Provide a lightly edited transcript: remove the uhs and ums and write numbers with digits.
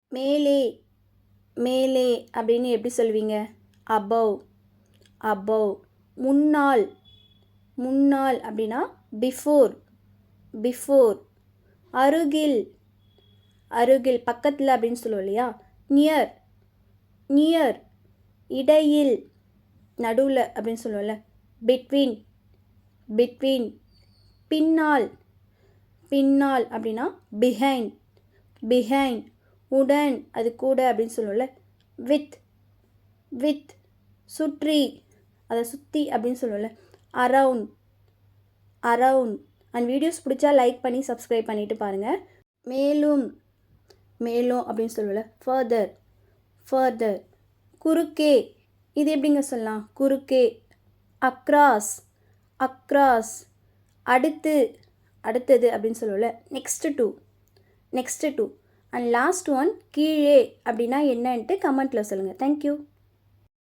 மேலே மேலே அப்படின்னு எப்படி சொல்வீங்க? above above. முன்னால் முன்னால் அப்படின்னா before before. அருகில் அருகில் பக்கத்தில் அப்படின்னு சொல்லுவோம் இல்லையா? Near near. இடையில் நடுவில் அப்படின்னு சொல்லுவோம்ல, between between. பின்னால் பின்னால் அப்படின்னா behind behind. உடன் அது கூட அப்படின்னு சொல்லுவோம்ல, with with. சுற்றி அதை சுற்றி அப்படின்னு சொல்லுவோம்ல, around around. அண்ட் வீடியோஸ் பிடிச்சா லைக் பண்ணி சப்ஸ்கிரைப் பண்ணிவிட்டு பாருங்கள். மேலும் மேலும் அப்படின்னு சொல்லுவோம்ல, further further. குறுக்கே இது எப்படிங்க சொல்லலாம்? குறுக்கே across across. அடுத்து அடுத்தது அப்படின்னு சொல்லுவோம்ல, next to. And last one கீழே அப்படின்னா என்னன்ட்டு கமெண்ட்டில் சொல்லுங்கள். தேங்க்யூ.